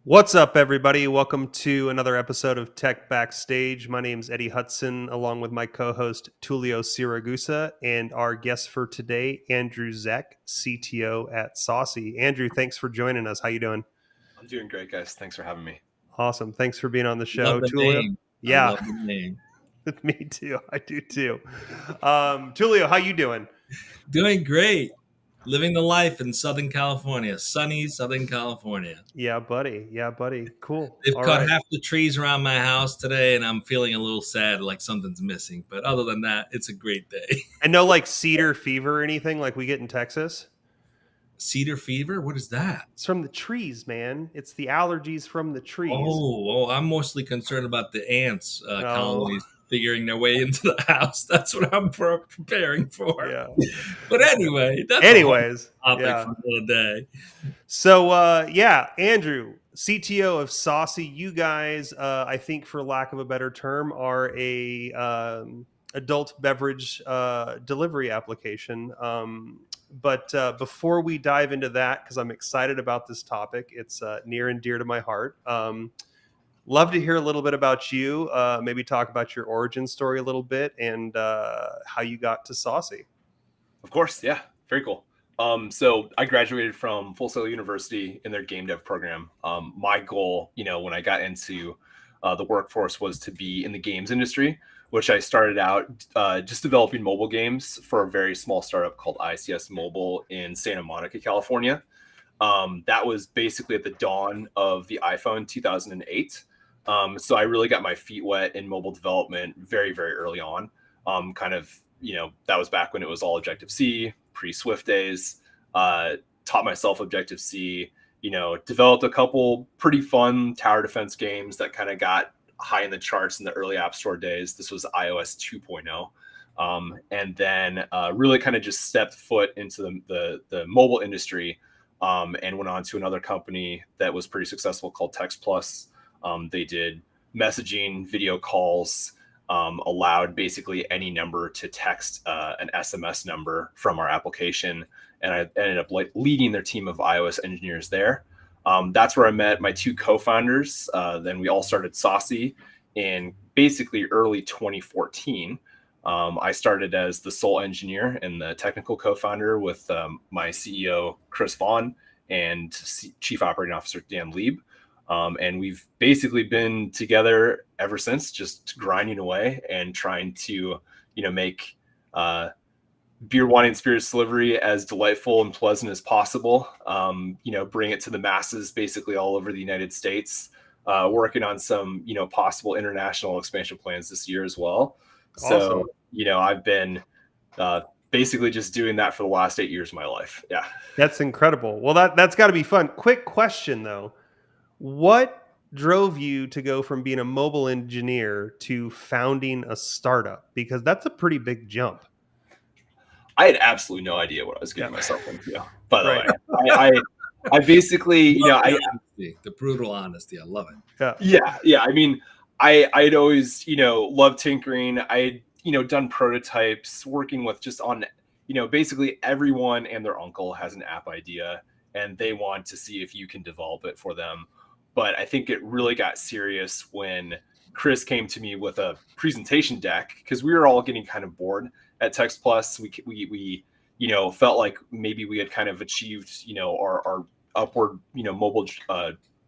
What's up, everybody? Welcome to another episode of Tech Backstage. My name's Eddie Hudson, along with my co-host Tulio Siragusa, and our guest for today, Andrew Zeck, CTO at Saucey. Andrew, thanks for joining us. How you doing? I'm doing great, guys. Thanks for having me. Awesome. Thanks for being on the show, Love the Tulio. name. Yeah, I love the name. Me too. I do too. Tulio, how you doing? Doing great. Living the life in Southern California, sunny Southern California. Yeah, buddy. Cool. They've All cut right. half the trees around my house today, and I'm feeling a little sad, like something's missing. But other than that, it's a great day. And no like cedar fever or anything like we get in Texas? Cedar fever? What is that? It's from the trees, man. It's the allergies from the trees. Oh, I'm mostly concerned about the ants Oh. colonies figuring their way into the house. That's what I'm preparing for. Yeah. But anyway, that's Anyways, a topic yeah. for another day. So, Andrew, CTO of Saucey, you guys, I think, for lack of a better term, are a adult beverage delivery application. But before we dive into that, because I'm excited about this topic, it's near and dear to my heart. Love to hear a little bit about you. Maybe talk about your origin story a little bit and how you got to Saucey. Of course, yeah, very cool. So I graduated from Full Sail University in their game dev program. My goal, when I got into the workforce, was to be in the games industry, which I started out just developing mobile games for a very small startup called ICS Mobile in Santa Monica, California. That was basically at the dawn of the iPhone 2008. So I really got my feet wet in mobile development very, very early on. That was back when it was all Objective-C, pre-Swift days. Taught myself Objective-C, developed a couple pretty fun tower defense games that kind of got high in the charts in the early App Store days. This was iOS 2.0. And then really kind of just stepped foot into the mobile industry and went on to another company that was pretty successful called Text Plus. They did messaging, video calls, allowed basically any number to text an SMS number from our application. And I ended up leading their team of iOS engineers there. That's where I met my two co-founders. Then we all started Saucey in basically early 2014. I started as the sole engineer and the technical co-founder with my CEO, Chris Vaughn, and Chief Operating Officer, Dan Lieb. And we've basically been together ever since, just grinding away and trying to, make beer, wine, and spirits delivery as delightful and pleasant as possible. Bring it to the masses basically all over the United States. Working on some, possible international expansion plans this year as well. Awesome. So, I've been basically just doing that for the last 8 years of my life. Yeah. That's incredible. Well, that's got to be fun. Quick question, though. What drove you to go from being a mobile engineer to founding a startup? Because that's a pretty big jump. I had absolutely no idea what I was getting myself into. By the way, I basically, the brutal honesty. I love it. Yeah. I mean, I'd always, loved tinkering. I had, done prototypes, working with just on, basically everyone and their uncle has an app idea and they want to see if you can develop it for them. But I think it really got serious when Chris came to me with a presentation deck, because we were all getting kind of bored at Text Plus. We felt like maybe we had kind of achieved, our upward, mobile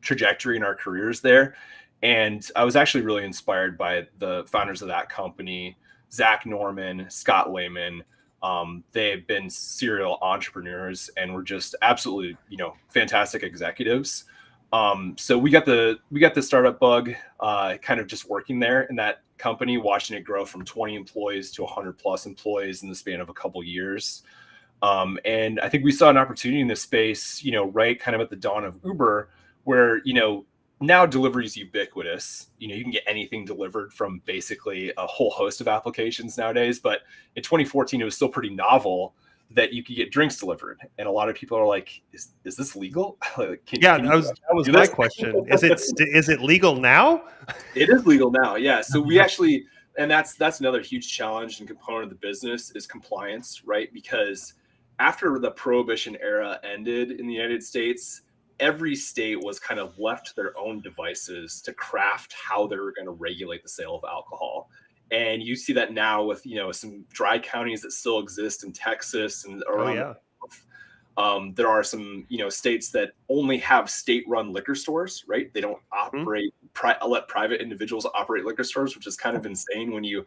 trajectory in our careers there. And I was actually really inspired by the founders of that company, Zach Norman, Scott Lehman. They've been serial entrepreneurs and were just absolutely, fantastic executives. So we got the startup bug, kind of just working there in that company, watching it grow from 20 employees to 100 plus employees in the span of a couple years. And I think we saw an opportunity in this space, right kind of at the dawn of Uber, where, now delivery is ubiquitous. You can get anything delivered from basically a whole host of applications nowadays. But in 2014, it was still pretty novel that you could get drinks delivered. And a lot of people are like, is this legal? That was my question. Is it legal now? It is legal now. Yeah. So we actually, And that's another huge challenge and component of the business is compliance, right? Because after the Prohibition era ended in the United States, every state was kind of left to their own devices to craft how they were going to regulate the sale of alcohol. And you see that now with, some dry counties that still exist in Texas and around the north. There are some, states that only have state-run liquor stores, right? They don't operate, let private individuals operate liquor stores, which is kind of insane when you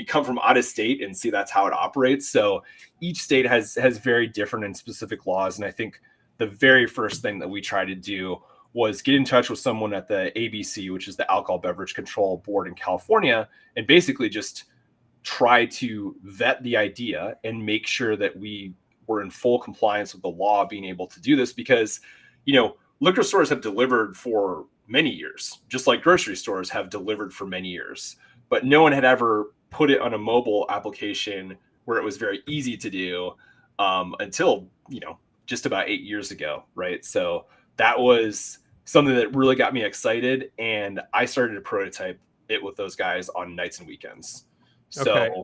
come from out of state and see that's how it operates. So each state has very different and specific laws. And I think the very first thing that we tried to do was get in touch with someone at the ABC, which is the Alcohol Beverage Control Board in California, and basically just try to vet the idea and make sure that we were in full compliance with the law being able to do this, because, liquor stores have delivered for many years, just like grocery stores have delivered for many years, but no one had ever put it on a mobile application where it was very easy to do until, just about 8 years ago. Right. So that was something that really got me excited. And I started to prototype it with those guys on nights and weekends. So, Okay.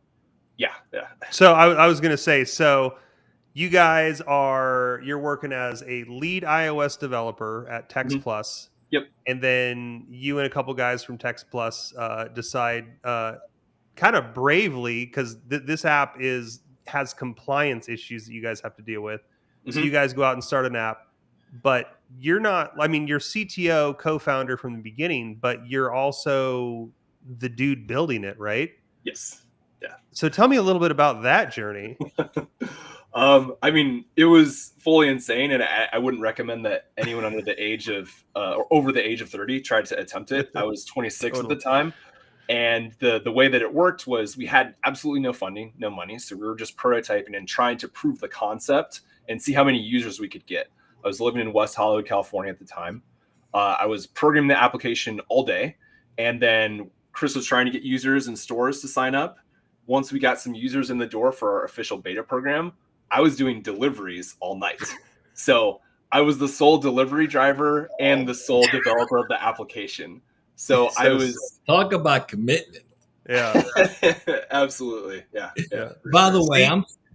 yeah. So I was going to say, so you guys you're working as a lead iOS developer at Text Plus. Yep. And then you and a couple guys from Text Plus decide kind of bravely, because this app has compliance issues that you guys have to deal with. So you guys go out and start an app, but you're not, you're CTO, co-founder from the beginning, but you're also the dude building it, right? Yes. Yeah. So tell me a little bit about that journey. It was fully insane, and I wouldn't recommend that anyone under the age of or over the age of 30 tried to attempt it. I was 26 at the time, and the way that it worked was we had absolutely no funding, no money, so we were just prototyping and trying to prove the concept and see how many users we could get. I was living in West Hollywood, California at the time. I was programming the application all day, and then Chris was trying to get users in stores to sign up. Once we got some users in the door for our official beta program, I was doing deliveries all night. So I was the sole delivery driver and the sole developer of the application. So I was... Talk about commitment. Yeah. Absolutely. Yeah. By the way,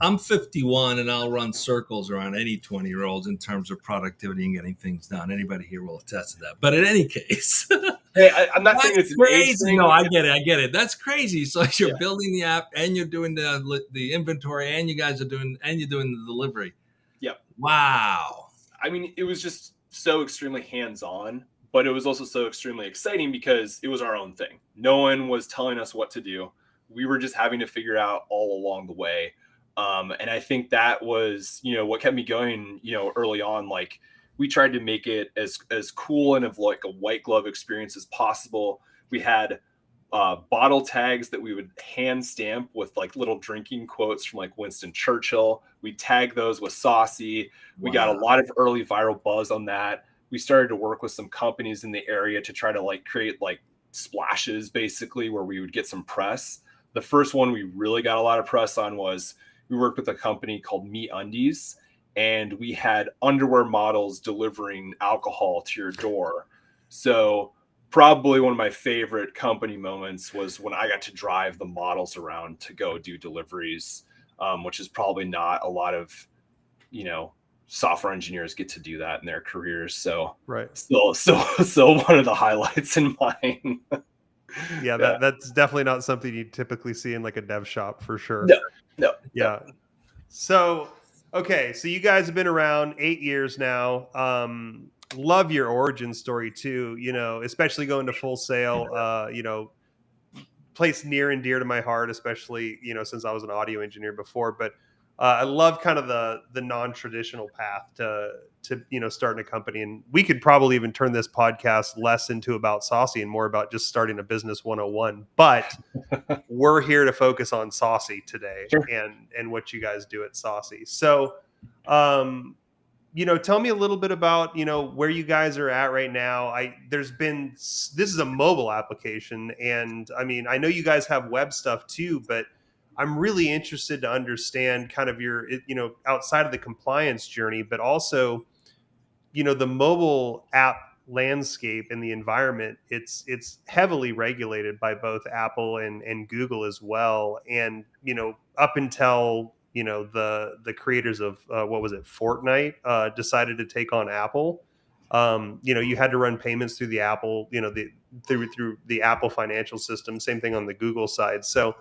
I'm 51 and I'll run circles around any 20-year-olds in terms of productivity and getting things done. Anybody here will attest to that. But in any case, hey, I'm not saying it's crazy. No, I get it. That's crazy. So you're building the app and you're doing the inventory and you're doing the delivery. Yep. Wow. It was just so extremely hands-on, but it was also so extremely exciting because it was our own thing. No one was telling us what to do. We were just having to figure it out all along the way. And I think that was, what kept me going, early on. Like, we tried to make it as cool and of like a white glove experience as possible. We had bottle tags that we would hand stamp with like little drinking quotes from like Winston Churchill. We tagged those with Saucey. We got a lot of early viral buzz on that. We started to work with some companies in the area to try to like create like splashes, basically, where we would get some press. The first one we really got a lot of press on was we worked with a company called Me Undies, and we had underwear models delivering alcohol to your door. So probably one of my favorite company moments was when I got to drive the models around to go do deliveries, which is probably not a lot of, software engineers get to do that in their careers. So right. So one of the highlights in mine. Yeah, that's definitely not something you typically see in like a dev shop for sure. No. Yeah. So, okay. So you guys have been around 8 years now. Love your origin story too, especially going to Full Sail, place near and dear to my heart, especially, since I was an audio engineer before, but I love kind of the non-traditional path to starting a company. And we could probably even turn this podcast less into about Saucey and more about just starting a business 101. But we're here to focus on Saucey today. Sure. and what you guys do at Saucey. So, tell me a little bit about, where you guys are at right now. This is a mobile application. And I know you guys have web stuff too, but I'm really interested to understand kind of your, outside of the compliance journey, but also, the mobile app landscape and the environment, it's heavily regulated by both Apple and Google as well. And up until the creators of what was it, Fortnite, decided to take on Apple. You had to run payments through the Apple, through the Apple financial system. Same thing on the Google side. So,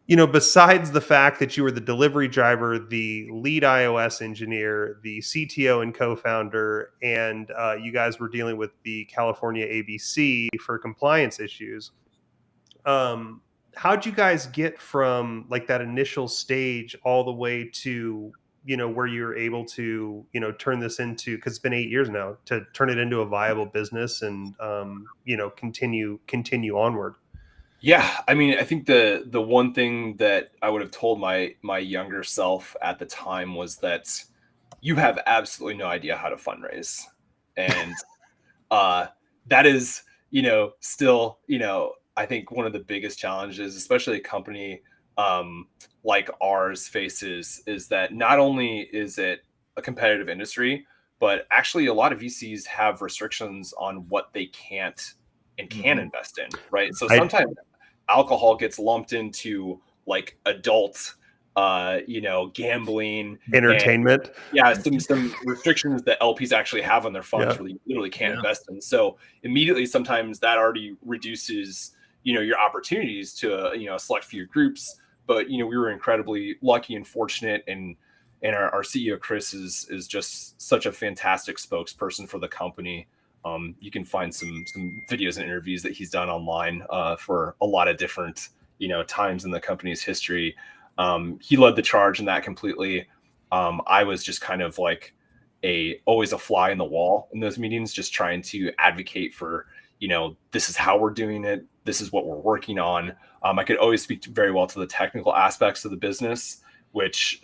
besides the fact that you were the delivery driver, the lead iOS engineer, the CTO and co-founder, and you guys were dealing with the California ABC for compliance issues, how'd you guys get from like that initial stage all the way to where you're able to turn this into, because it's been 8 years now, to turn it into a viable business and continue onward? Yeah, I mean, I think the one thing that I would have told my younger self at the time was that you have absolutely no idea how to fundraise, and that is, still, I think one of the biggest challenges, especially a company like ours faces, is that not only is it a competitive industry, but actually a lot of VCs have restrictions on what they can't and can invest in, right? So sometimes alcohol gets lumped into like adult gambling, entertainment. And, some restrictions that LPs actually have on their funds where you literally can't invest in. So immediately sometimes that already reduces your opportunities to a select few groups. But we were incredibly lucky and fortunate, and our CEO Chris is just such a fantastic spokesperson for the company. You can find some videos and interviews that he's done online for a lot of different times in the company's history. He led the charge in that completely. I was just kind of like always a fly in the wall in those meetings, just trying to advocate for this is how we're doing it, this is what we're working on. I could always speak very well to the technical aspects of the business, which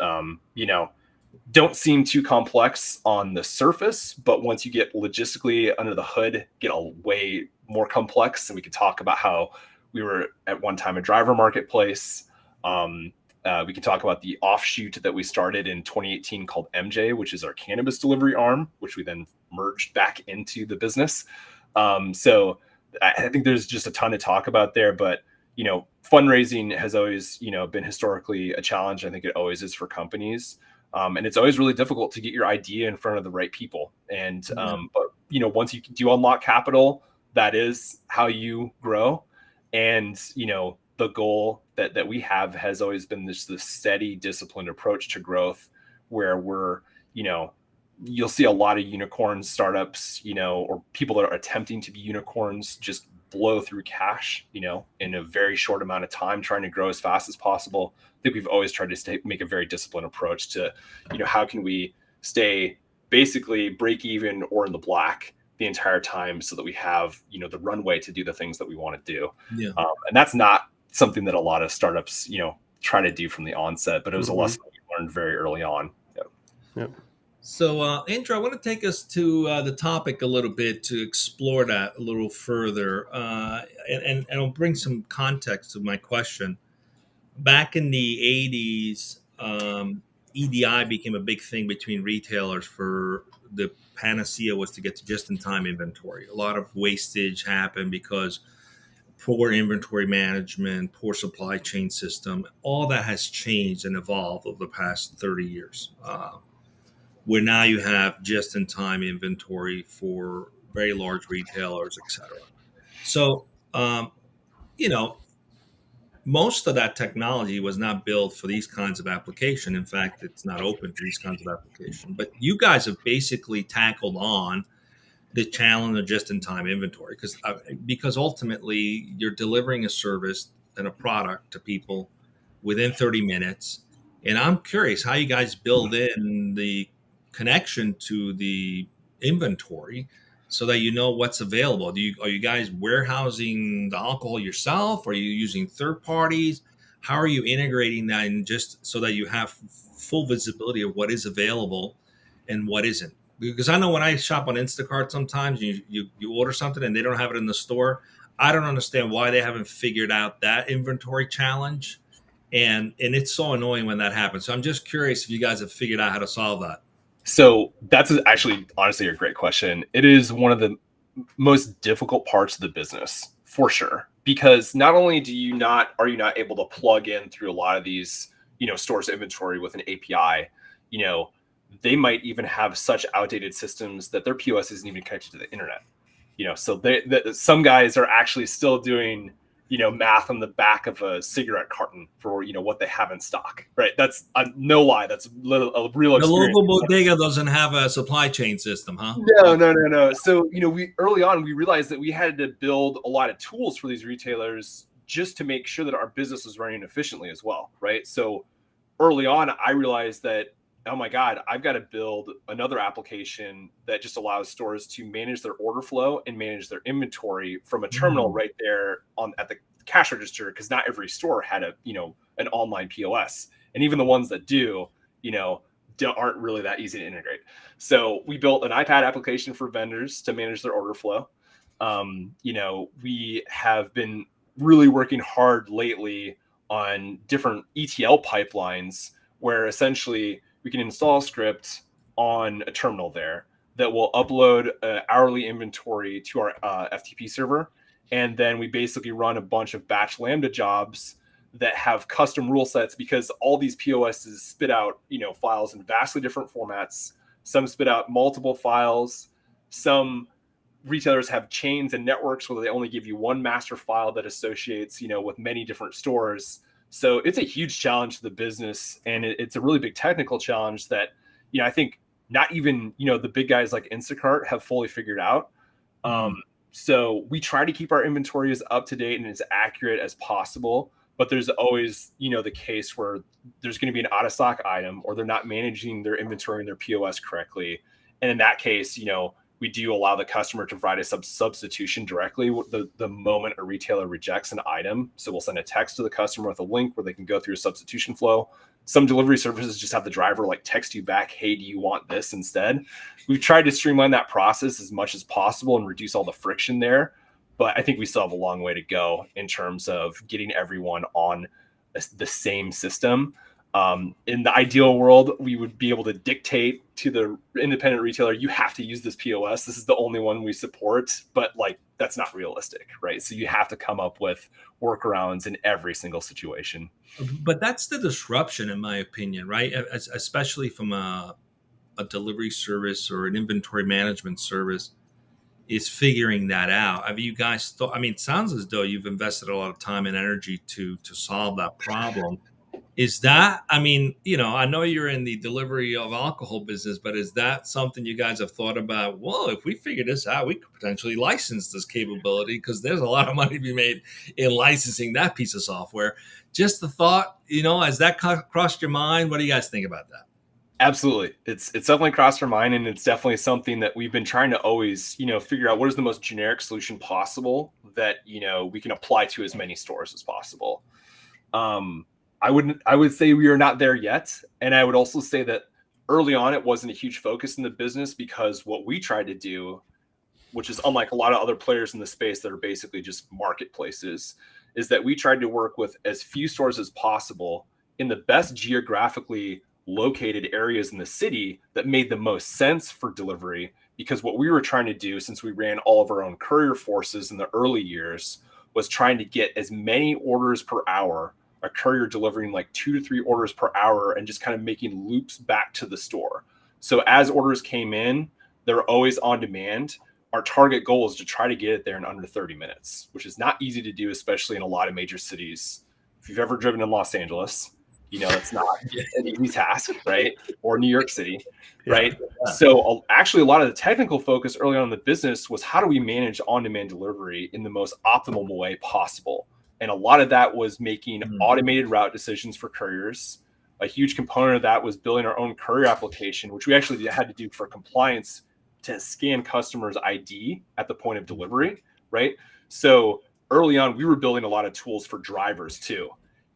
don't seem too complex on the surface, but once you get logistically under the hood, get a way more complex. And we could talk about how we were at one time a driver marketplace. We can talk about the offshoot that we started in 2018 called MJ, which is our cannabis delivery arm, which we then merged back into the business. So I think there's just a ton to talk about there, but fundraising has always been historically a challenge. I think it always is for companies. And it's always really difficult to get your idea in front of the right people. And, but once you do unlock capital, that is how you grow. And, the goal that we have has always been this steady, disciplined approach to growth, where we're, you'll see a lot of unicorn startups, or people that are attempting to be unicorns just blow through cash, in a very short amount of time, trying to grow as fast as possible. I think we've always tried to make a very disciplined approach to, how can we stay basically break even or in the black the entire time, so that we have, the runway to do the things that we want to do. Yeah. And that's not something that a lot of startups, try to do from the onset, but it was a lesson that we learned very early on. Yep. So, Andrew, I want to take us to the topic a little bit to explore that a little further, and I'll bring some context to my question. Back in the 80s, EDI became a big thing between retailers. For the panacea was to get to just-in-time inventory. A lot of wastage happened because poor inventory management, poor supply chain system. All that has changed and evolved over the past 30 years. Where now you have just-in-time inventory for very large retailers, et cetera. So, most of that technology was not built for these kinds of application. In fact, it's not open to these kinds of application. But you guys have basically tackled on the challenge of just-in-time inventory, because ultimately you're delivering a service and a product to people within 30 minutes. And I'm curious how you guys build in the connection to the inventory so that you know what's available. Are you guys warehousing the alcohol yourself? Are you using third parties? How are you integrating that in, just so that you have full visibility of what is available and what isn't? Because I know when I shop on Instacart, sometimes you order something and they don't have it in the store. I don't understand why they haven't figured out that inventory challenge. And it's so annoying when that happens. So I'm just curious if you guys have figured out how to solve that. So that's actually, honestly, a great question. It is one of the most difficult parts of the business, for sure, because not only are you not able to plug in through a lot of these, stores inventory with an API, they might even have such outdated systems that their POS isn't even connected to the internet. So some guys are actually still doing math on the back of a cigarette carton for what they have in stock, right? That's no lie, that's a real The experience. local bodega doesn't have a supply chain system, huh? No. So we early on we realized that we had to build a lot of tools for these retailers just to make sure that our business was running efficiently as well, right? So early on I realized that, oh my God, I've got to build another application that just allows stores to manage their order flow and manage their inventory from a terminal right there at the cash register, because not every store had an online POS. And even the ones that do, aren't really that easy to integrate. So we built an iPad application for vendors to manage their order flow. We have been really working hard lately on different ETL pipelines where essentially we can install a script on a terminal there that will upload hourly inventory to our FTP server. And then we basically run a bunch of batch Lambda jobs that have custom rule sets, because all these POSs spit out, files in vastly different formats. Some spit out multiple files. Some retailers have chains and networks where they only give you one master file that associates, with many different stores. So it's a huge challenge to the business, and it's a really big technical challenge that, I think not even, the big guys like Instacart have fully figured out. So we try to keep our inventory as up to date and as accurate as possible. But there's always, the case where there's going to be an out of stock item, or they're not managing their inventory and their POS correctly. And in that case, we do allow the customer to provide a substitution directly the moment a retailer rejects an item. So we'll send a text to the customer with a link where they can go through a substitution flow. Some delivery services just have the driver text you back, hey, do you want this instead? We've tried to streamline that process as much as possible and reduce all the friction there. But I think we still have a long way to go in terms of getting everyone on the same system. In the ideal world, we would be able to dictate to the independent retailer, you have to use this POS. This is the only one we support. But that's not realistic, right? So you have to come up with workarounds in every single situation. But that's the disruption, in my opinion, right? Especially from a delivery service or an inventory management service, is figuring that out. I mean, you guys thought, it sounds as though you've invested a lot of time and energy to solve that problem. Is that, I know you're in the delivery of alcohol business, but is that something you guys have thought about? Well, if we figure this out, we could potentially license this capability, because there's a lot of money to be made in licensing that piece of software. Just the thought, has that crossed your mind? What do you guys think about that? Absolutely. It's definitely crossed our mind, and it's definitely something that we've been trying to always, figure out what is the most generic solution possible that, we can apply to as many stores as possible. I would say we are not there yet. And I would also say that early on, it wasn't a huge focus in the business, because what we tried to do, which is unlike a lot of other players in the space that are basically just marketplaces, is that we tried to work with as few stores as possible in the best geographically located areas in the city that made the most sense for delivery. Because what we were trying to do, since we ran all of our own courier forces in the early years, was trying to get as many orders per hour, a courier delivering 2 to 3 orders per hour, and just kind of making loops back to the store. So as orders came in, they're always on demand. Our target goal is to try to get it there in under 30 minutes, which is not easy to do, especially in a lot of major cities. If you've ever driven in Los Angeles, it's not an easy task, right? Or New York City, right? Yeah. So actually, a lot of the technical focus early on in the business was, how do we manage on-demand delivery in the most optimal way possible? And a lot of that was making automated route decisions for couriers. A huge component of that was building our own courier application, which we actually had to do for compliance, to scan customers' ID at the point of delivery, right? So early on, we were building a lot of tools for drivers too.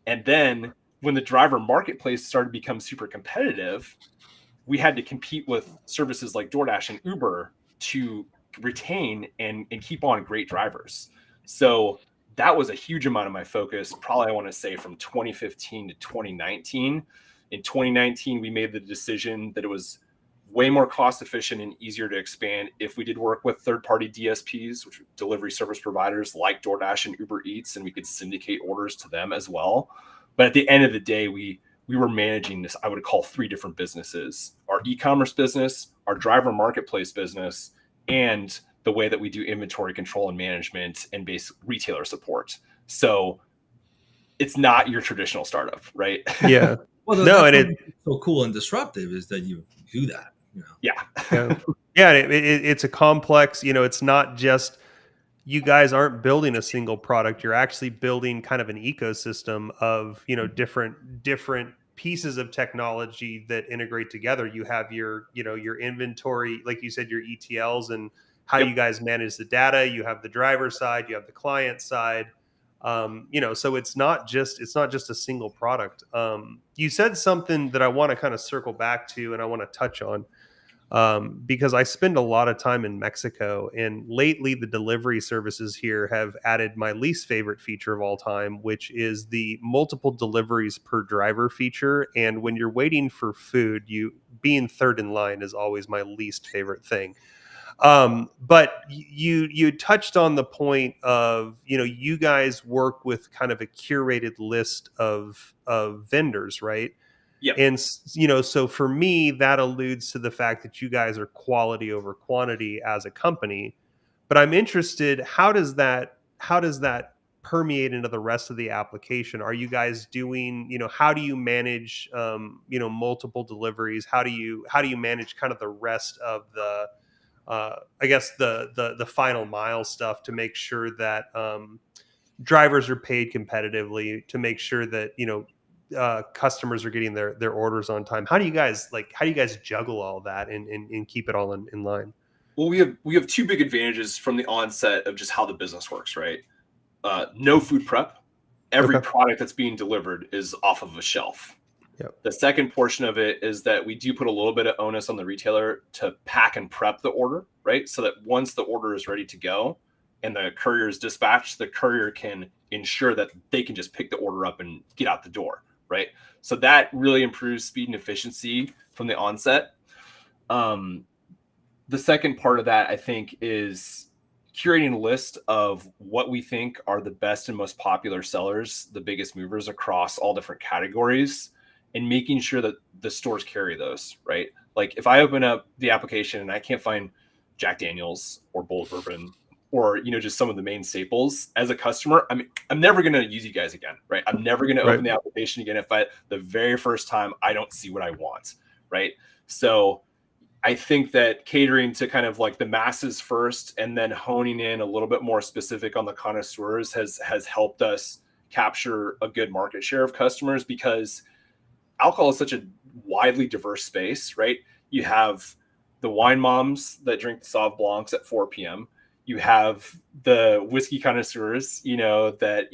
And then when the driver marketplace started to become super competitive, we had to compete with services like DoorDash and Uber to retain and keep on great drivers. So that was a huge amount of my focus, probably I want to say from 2015 to 2019. In 2019, we made the decision that it was way more cost efficient and easier to expand if we did work with third-party DSPs, which are delivery service providers like DoorDash and Uber Eats, and we could syndicate orders to them as well. But at the end of the day, we were managing this, I would call, 3 different businesses: our e-commerce business, our driver marketplace business, and the way that we do inventory control and management and basic retailer support. So it's not your traditional startup, right? Yeah. Well, No, and what's so cool and disruptive is that you do that. Yeah. It's a complex, it's not just, you guys aren't building a single product. You're actually building kind of an ecosystem of, different pieces of technology that integrate together. You have your inventory, like you said, your ETLs, and how Yep. you guys manage the data. You have the driver side, you have the client side. So it's not just a single product. You said something that I want to kind of circle back to, and I want to touch on. Because I spend a lot of time in Mexico, and lately the delivery services here have added my least favorite feature of all time, which is the multiple deliveries per driver feature. And when you're waiting for food, you being third in line is always my least favorite thing. But you touched on the point of, you guys work with kind of a curated list of vendors, right? Yep. And so for me, that alludes to the fact that you guys are quality over quantity as a company. But I'm interested, how does that permeate into the rest of the application? Are you guys doing, how do you manage multiple deliveries? How do you manage kind of the rest of the I guess the final mile stuff, to make sure that drivers are paid competitively, to make sure that customers are getting their orders on time? How do you guys juggle all that and keep it all in line? Well, we have 2 big advantages from the onset of just how the business works, right? No food prep. Every Okay. product that's being delivered is off of a shelf. Yep. The second portion of it is that we do put a little bit of onus on the retailer to pack and prep the order, right? So that once the order is ready to go and the courier is dispatched, the courier can ensure that they can just pick the order up and get out the door, right? So that really improves speed and efficiency from the onset. The second part of that, I think, is curating a list of what we think are the best and most popular sellers, the biggest movers across all different categories, and making sure that the stores carry those, right? Like if I open up the application and I can't find Jack Daniels or Bold Bourbon or, just some of the main staples, as a customer, I'm never going to use you guys again, right? I'm never going to open the application again if the very first time I don't see what I want, right? So I think that catering to kind of like the masses first and then honing in a little bit more specific on the connoisseurs has helped us capture a good market share of customers, because alcohol is such a widely diverse space, right? You have the wine moms that drink the Sauv Blancs at 4 p.m. You have the whiskey connoisseurs, that,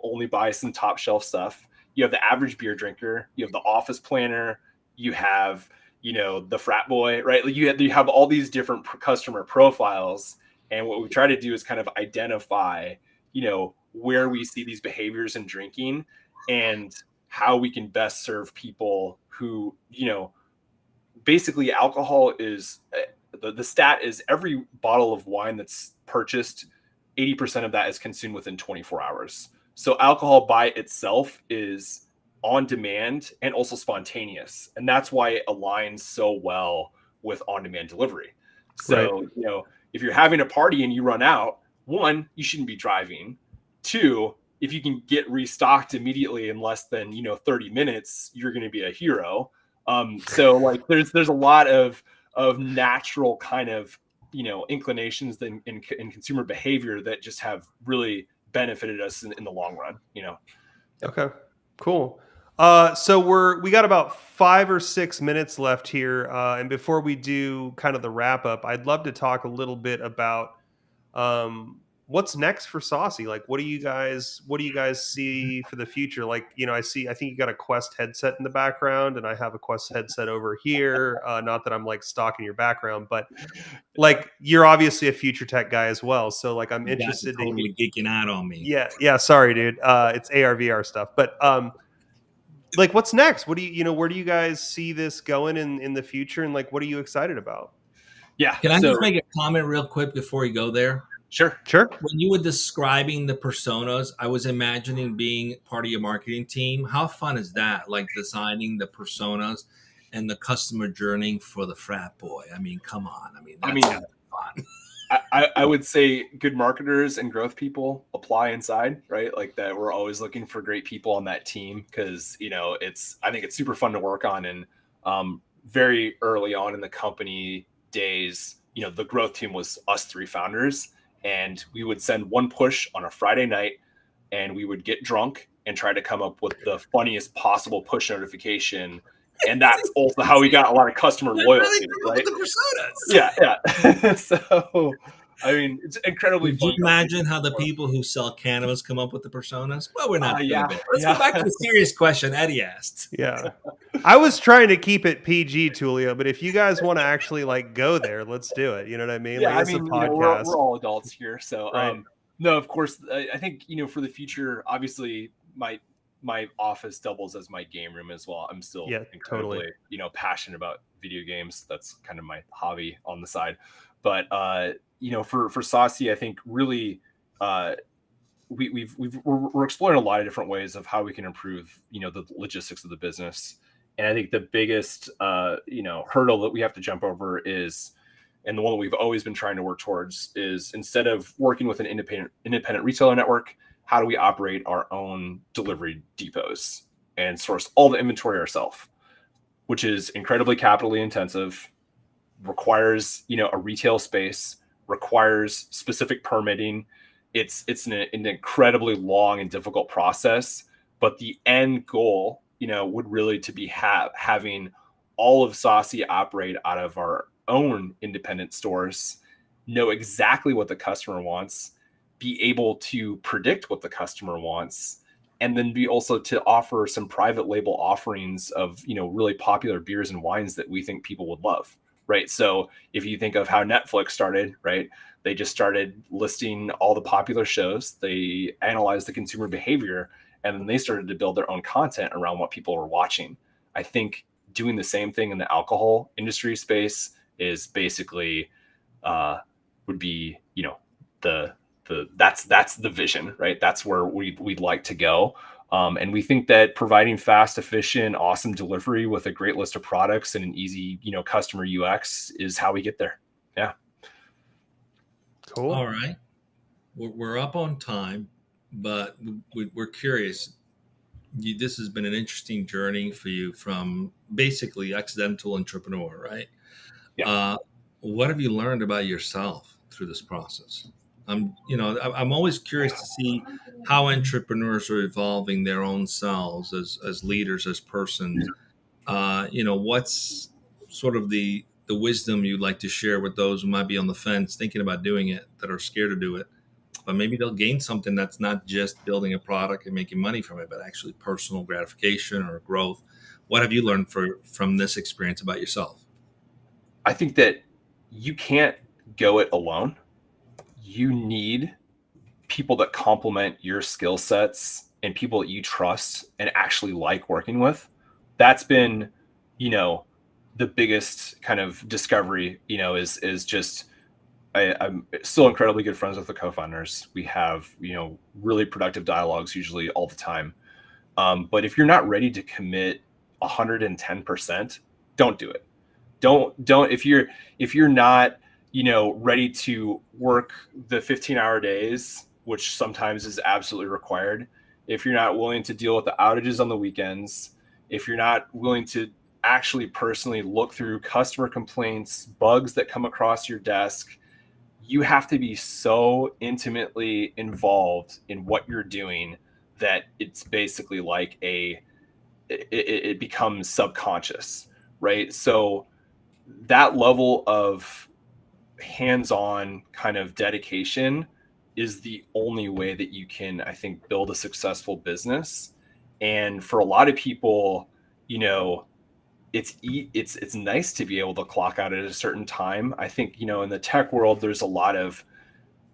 only buy some top shelf stuff. You have the average beer drinker. You have the office planner. You have, the frat boy, right? Like you have all these different customer profiles. And what we try to do is kind of identify, where we see these behaviors in drinking and how we can best serve people who, basically alcohol is the stat is every bottle of wine that's purchased, 80% of that is consumed within 24 hours. So alcohol by itself is on demand and also spontaneous. And that's why it aligns so well with on-demand delivery. So, if you're having a party and you run out, 1, you shouldn't be driving. 2, if you can get restocked immediately in less than 30 minutes, you're going to be a hero. So like there's a lot of natural kind of inclinations in consumer behavior that just have really benefited us in the long run. Okay, cool. So we got about 5 or 6 minutes left here, and before we do kind of the wrap up, I'd love to talk a little bit about what's next for Saucey. Like, what do you guys see for the future? Like, I think you got a Quest headset in the background, and I have a Quest headset over here. Not that I'm like stalking your background, but like you're obviously a future tech guy as well. So like I'm interested totally geeking out on me. Yeah. Sorry, dude. It's AR VR stuff, but like, what's next? What do where do you guys see this going in the future? And like, what are you excited about? Yeah. Can I So just make a comment real quick before you go there? sure. Sure. When you were describing the personas, I was imagining being part of your marketing team. How fun is that? Like designing the personas and the customer journey for the frat boy. I mean, come on. I mean, that's gotta be fun. I would say good marketers and growth people apply inside, right? Like that we're always looking for great people on that team because, I think it's super fun to work on. And very early on in the company days, the growth team was us three founders, and we would send one push on a Friday night, and we would get drunk and try to come up with the funniest possible push notification. And that's also how we got a lot of customer loyalty, right? The personas. Yeah. So, I mean, it's incredibly Could fun. you imagine how the people who sell cannabis come up with the personas? Well, we're not Yeah, going to go. Let's go back to the serious question Eddie asked. Yeah. I was trying to keep it PG, Tulio, but if you guys want to actually like go there, let's do it. You know what I mean? Yeah, Like, it's a podcast. we're all adults here, so Right. no, of course, I think for the future, obviously, my office doubles as my game room as well. I'm still incredibly passionate about video games. That's kind of my hobby on the side, but for Saucey, I think really we're exploring a lot of different ways of how we can improve the logistics of the business. And I think the biggest hurdle that we have to jump over is, and the one that we've always been trying to work towards, is instead of working with an independent retailer network, how do we operate our own delivery depots and source all the inventory ourselves, which is incredibly capitally intensive, requires a retail space, requires specific permitting. It's an incredibly long and difficult process, but the end goal would really to be having all of Saucey operate out of our own independent stores, know exactly what the customer wants, be able to predict what the customer wants, and then be also to offer some private label offerings of really popular beers and wines that we think people would love, right? So if you think of how Netflix started, right, they just started listing all the popular shows, they analyzed the consumer behavior, and then they started to build their own content around what people were watching. I think doing the same thing in the alcohol industry space is basically would be that's the vision, right? That's where we'd like to go. And we think that providing fast, efficient, awesome delivery with a great list of products and an easy customer UX is how we get there. Yeah. Cool. All right. We're up on time, but we're curious. This has been an interesting journey for you from basically accidental entrepreneur, right? Yeah. What have you learned about yourself through this process? I'm always curious to see how entrepreneurs are evolving their own selves as leaders, as persons. What's sort of the wisdom you'd like to share with those who might be on the fence thinking about doing it, that are scared to do it, but maybe they'll gain something that's not just building a product and making money from it, but actually personal gratification or growth. What have you learned from this experience about yourself? I think that you can't go it alone. You need people that complement your skill sets and people that you trust and actually like working with. That's been, the biggest kind of discovery, is just, I'm still incredibly good friends with the co-founders. We have, really productive dialogues usually all the time. But if you're not ready to commit 110%, don't do it. Don't, if you're not, ready to work the 15-hour days, which sometimes is absolutely required, if you're not willing to deal with the outages on the weekends, if you're not willing to actually personally look through customer complaints, bugs that come across your desk, you have to be so intimately involved in what you're doing that it's basically like it becomes subconscious, right? So that level of hands-on kind of dedication is the only way that you can, I think, build a successful business. And for a lot of people, it's nice to be able to clock out at a certain time. I think, in the tech world, there's a lot of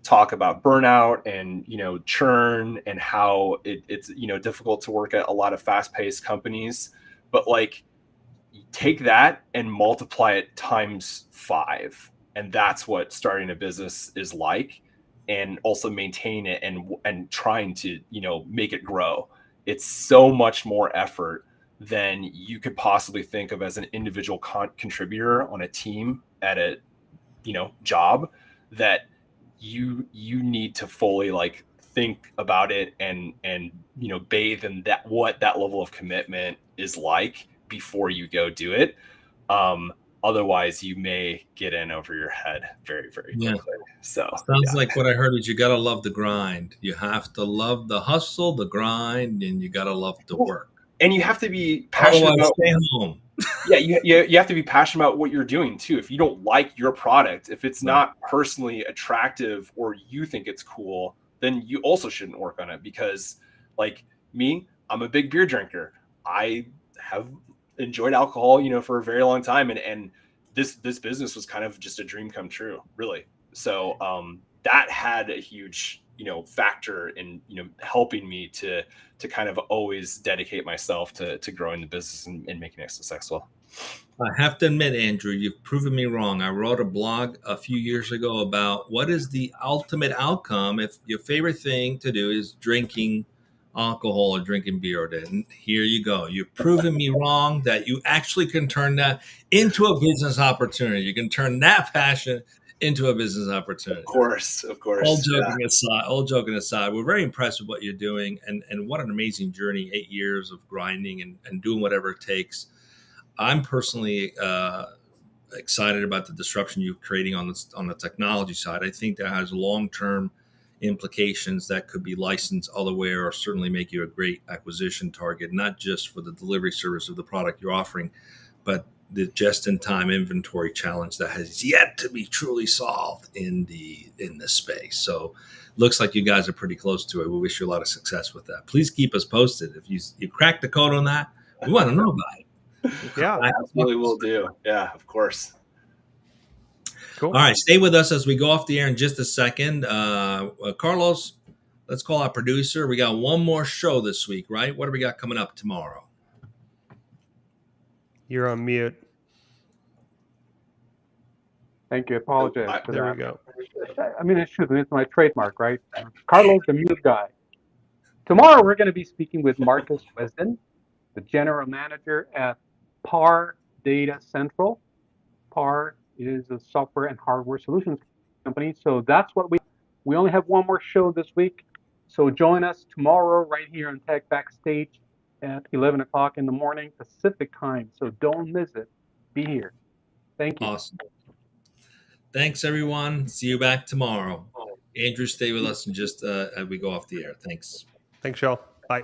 talk about burnout and, churn and how it's, difficult to work at a lot of fast-paced companies. But like, take that and multiply it times 5. And that's what starting a business is like. And also maintain it and trying to, make it grow. It's so much more effort than you could possibly think of as an individual contributor on a team at a, job, that you need to fully like think about it and bathe in that, what that level of commitment is like before you go do it. Otherwise you may get in over your head very, very quickly. So sounds like what I heard is you got to love the grind. You have to love the hustle, the grind, and you got to love the work. And you have to be passionate about stay home. Yeah, you have to be passionate about what you're doing too. If you don't like your product, if it's not personally attractive or you think it's cool, then you also shouldn't work on it. Because like me, I'm a big beer drinker. I have enjoyed alcohol, for a very long time. And this business was kind of just a dream come true, really. So that had a huge, factor in, helping me to kind of always dedicate myself to growing the business and making it successful. I have to admit, Andrew, you've proven me wrong. I wrote a blog a few years ago about what is the ultimate outcome if your favorite thing to do is drinking alcohol or drinking beer. And here you go. You've proven me wrong that you actually can turn that into a business opportunity. You can turn that passion into a business opportunity. Of course. All joking aside, we're very impressed with what you're doing, and what an amazing journey, 8 years of grinding and doing whatever it takes. I'm personally excited about the disruption you're creating on the technology side. I think that has long-term implications that could be licensed elsewhere, or certainly make you a great acquisition target, not just for the delivery service of the product you're offering, but the just-in-time inventory challenge that has yet to be truly solved in this space. So looks like you guys are pretty close to it. We wish you a lot of success with that. Please keep us posted. If you crack the code on that, we want to know about it. Yeah, absolutely will do. Yeah, of course. Cool. All right, stay with us as we go off the air in just a second. Carlos, let's call our producer. We got one more show this week, right? What do we got coming up tomorrow? You're on mute. Thank you. I apologize for there that. We go. I mean, it's my trademark, right? Carlos, the mute guy. Tomorrow, we're going to be speaking with Marcus Wesden, the general manager at PAR Data Central. PAR is a software and hardware solutions company. So that's what we only have one more show this week. So join us tomorrow right here on Tech Backstage at 11 o'clock in the morning Pacific time. So don't miss it. Be here. Thank you. Awesome. Thanks, everyone. See you back tomorrow. Andrew, stay with us and just as we go off the air. Thanks. Thanks, y'all. Bye.